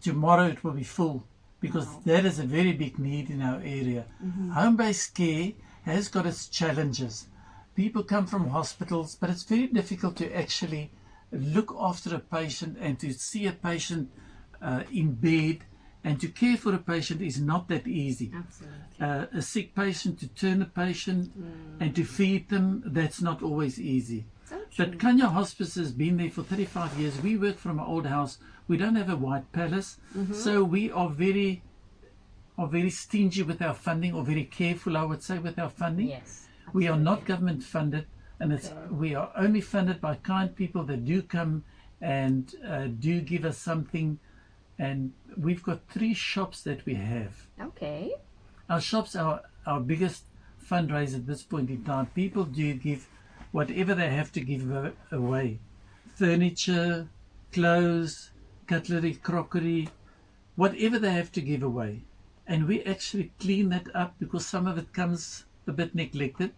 tomorrow it will be full, because Wow. that is a very big need in our area. Home-based care has got its challenges. People come from hospitals, but it's very difficult to actually look after a patient and to see a patient in bed, and to care for a patient is not that easy. Absolutely. A sick patient, to turn a patient and to feed them, that's not always easy. So true. But Khanya Hospice has been there for 35 years. We work from an old house. We don't have a white palace, so we are very stingy with our funding, or very careful, I would say, with our funding. Yes. We are not absolutely. government funded, and we are only funded by kind people that do come and do give us something. And we've got 3 shops that we have. Okay. Our shops are our biggest fundraiser at this point in time. People do give whatever they have to give away. Furniture, clothes, cutlery, crockery, whatever they have to give away. And we actually clean that up, because some of it comes a bit neglected.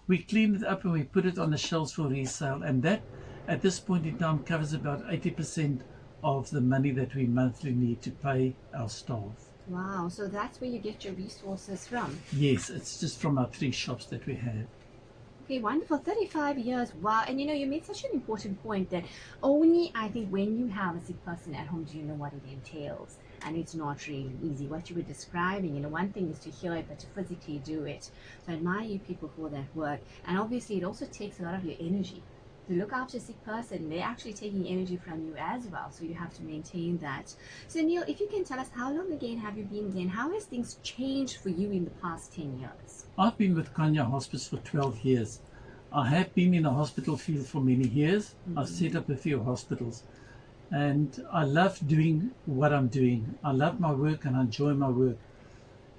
We clean it up and we put it on the shelves for resale. And that, at this point in time, covers about 80% of the money that we monthly need to pay our staff. Wow. So that's where you get your resources from. Yes, it's just from our 3 shops that we have. Okay, wonderful. 35 years. Wow. And you made such an important point that only, I think, when you have a sick person at home do you know what it entails. And it's not really easy. What you were describing, one thing is to hear it, but to physically do it. So I admire you people for that work. And obviously, it also takes a lot of your energy. To look after a sick person, they're actually taking energy from you as well. So you have to maintain that. So Neil, if you can tell us, how long again have you been there, and how has things changed for you in the past 10 years? I've been with Khanya Hospice for 12 years. I have been in the hospital field for many years. I've set up a few hospitals. And I love doing what I'm doing. I love my work and I enjoy my work.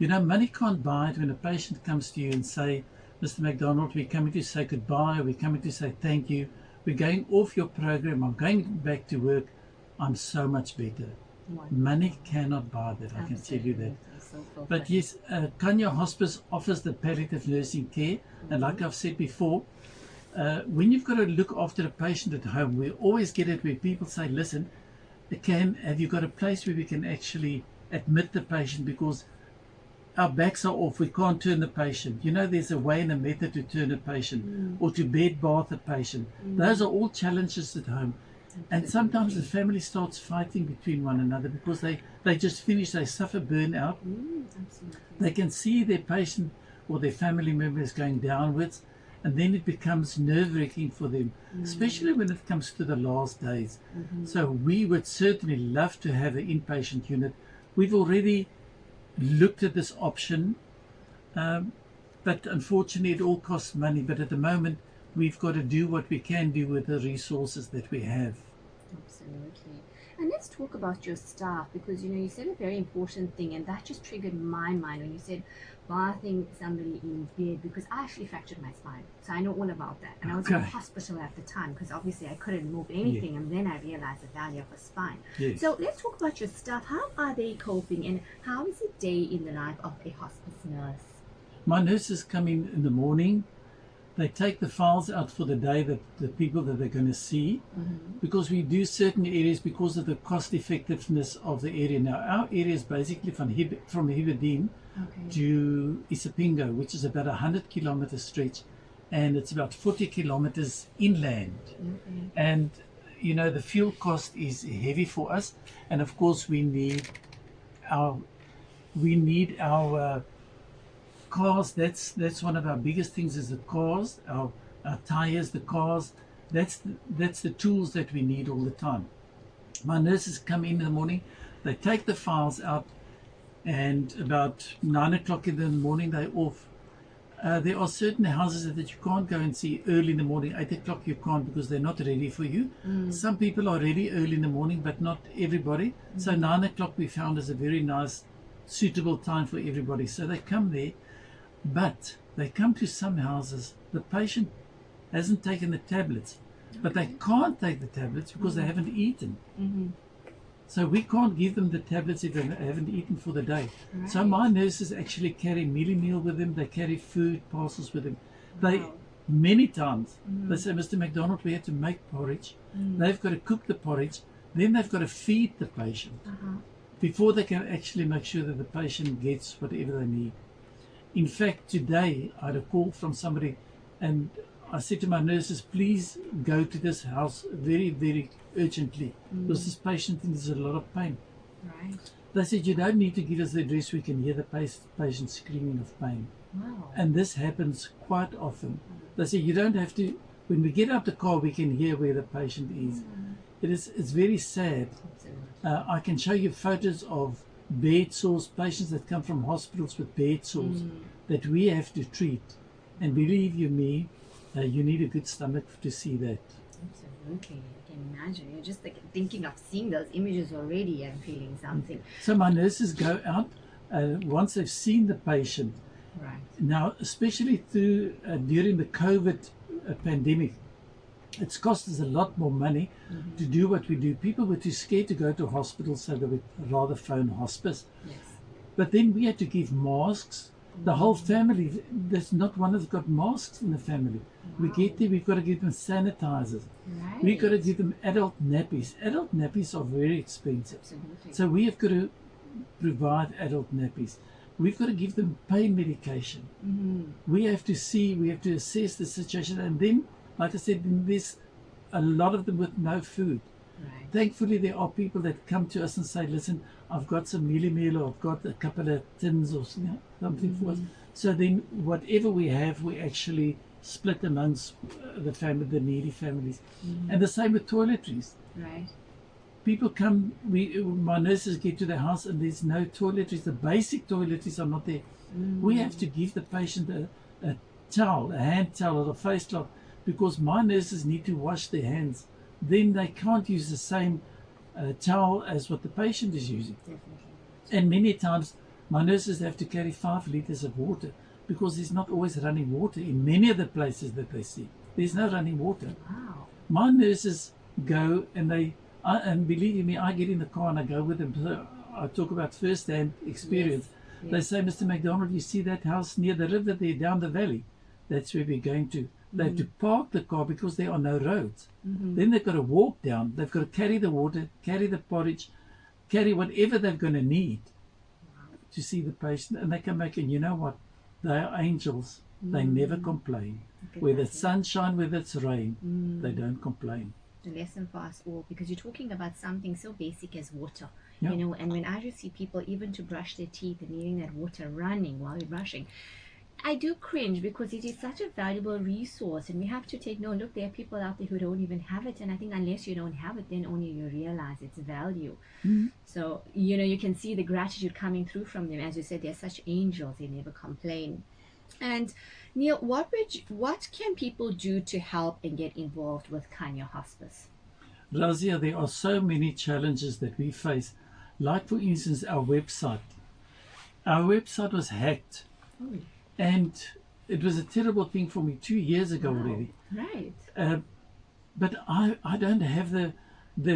Money can't buy it when a patient comes to you and say, Mr. McDonald, we're coming to say goodbye, we're coming to say thank you, we're going off your program, I'm going back to work, I'm so much better. Wonderful. Money cannot buy that, I can tell you that. So But yes, Khanya Hospice offers the palliative nursing care, and like I've said before, when you've got to look after a patient at home, we always get it where people say, listen, have you got a place where we can actually admit the patient, because our backs are off, we can't turn the patient. There's a way and a method to turn a patient, or to bed bath a patient. Those are all challenges at home. And sometimes the family starts fighting between one another, because they just finish, they suffer burnout. Absolutely. They can see their patient or their family members going downwards, and then it becomes nerve-wracking for them, especially when it comes to the last days. So we would certainly love to have an inpatient unit. We've already looked at this option, but unfortunately it all costs money. But at the moment, we've got to do what we can do with the resources that we have. Absolutely. And let's talk about your staff, because you said a very important thing, and that just triggered my mind when you said bathing somebody in bed, because I actually fractured my spine, so I know all about that. And I was in hospital at the time, because obviously I couldn't move anything, and then I realized the value of a spine. Yes. So let's talk about your staff. How are they coping, and how is a day in the life of a hospice nurse? My nurses come in the morning. They take the files out for the day, that the people that they're going to see, because we do certain areas because of the cost effectiveness of the area. Now, our area is basically from Hibadine to Isipingo, which is about 100-kilometer stretch, and it's about 40 kilometers inland. And the fuel cost is heavy for us, and of course we need our cars. That's one of our biggest things, is the cars, our tires, the cars. That's the tools that we need all the time. My nurses come in the morning, they take the files out, and about 9 o'clock in the morning they're off. There are certain houses that you can't go and see early in the morning. 8 o'clock you can't, because they're not ready for you. Some people are ready early in the morning, but not everybody. So 9 o'clock we found is a very nice, suitable time for everybody. So they come there. But they come to some houses, the patient hasn't taken the tablets, but they can't take the tablets because they haven't eaten. So we can't give them the tablets if they haven't eaten for the day. Right. So my nurses actually carry meal with them. They carry food parcels with them. Many times they say, Mr. McDonald, we have to make porridge. They've got to cook the porridge. Then they've got to feed the patient Uh-huh. before they can actually make sure that the patient gets whatever they need. In fact, today I had a call from somebody and I said to my nurses, please go to this house very, very urgently because this patient is in a lot of pain. Right. They said, you don't need to give us the address, we can hear the patient screaming of pain. Wow. And this happens quite often. They say, you don't have to, when we get out the car, we can hear where the patient is. It's very sad. Absolutely. I can show you photos of bed sores, patients that come from hospitals with bed sores that we have to treat. And believe you me, you need a good stomach to see that. Absolutely. I can imagine. You're just like thinking of seeing those images already and feeling something. So my nurses go out once they've seen the patient. Right. Now, especially during the COVID pandemic, it's cost us a lot more money to do what we do. People were too scared to go to hospitals, so they would rather phone hospice. Yes. But then we had to give masks. The whole family, there's not one that's got masks in the family. We get there, we've got to give them sanitizers. Right. We've got to give them adult nappies. Adult nappies are very expensive. Absolutely. So we have got to provide adult nappies. We've got to give them pain medication. We have to assess the situation. And then, like I said, there's a lot of them with no food. Right. Thankfully, there are people that come to us and say, listen, I've got some mealie meal or I've got a couple of tins or something for us. So then whatever we have, we actually split amongst the family, the needy families. And the same with toiletries. Right. People come, my nurses get to the house and there's no toiletries. The basic toiletries are not there. We have to give the patient a towel, a hand towel or a face cloth, because my nurses need to wash their hands. Then they can't use the same towel as what the patient is using. Definitely. And many times my nurses have to carry 5 liters of water because there's not always running water in many of the places that they see. There's no running water. Wow. My nurses go and and believe you me, I get in the car and I go with them. So I talk about first-hand experience. Yes. They say, Mr. McDonald, you see that house near the river there down the valley? That's where we're going to. They have to park the car because there are no roads. Then they've got to walk down. They've got to carry the water, carry the porridge, carry whatever they're going to need to see the patient. And they come back and you know what? They are angels. They never complain. Whether it's sunshine, whether it's rain, they don't complain. The lesson for us all, because you're talking about something so basic as water. Yeah. You know, and when I just see people even to brush their teeth and needing that water running while they're brushing, I do cringe because it is such a valuable resource and we have to take note. Look, there are people out there who don't even have it, and I think unless you don't have it, then only you realize its value. So, you know, you can see the gratitude coming through from them. As you said, they're such angels, they never complain. And Neil, what can people do to help and get involved with Khanya Hospice? Razia, there are so many challenges that we face. Like, for instance, our website. Our website was hacked. And it was a terrible thing for me 2 years ago already. Right. But I don't have the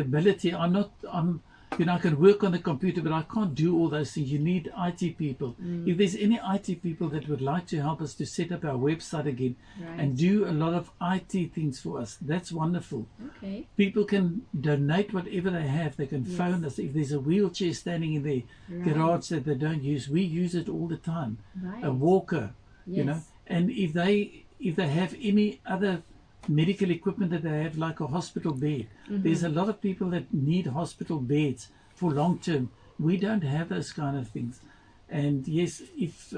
ability. I can work on the computer, but I can't do all those things. You need IT people. If there's any IT people that would like to help us to set up our website again and do a lot of IT things for us, that's wonderful. Okay. People can donate whatever they have. They can phone us. If there's a wheelchair standing in their garage that they don't use, we use it all the time. Right. A walker, you know. And if they have any other medical equipment that they have, like a hospital bed, there's a lot of people that need hospital beds for long term. We don't have those kind of things. And yes, if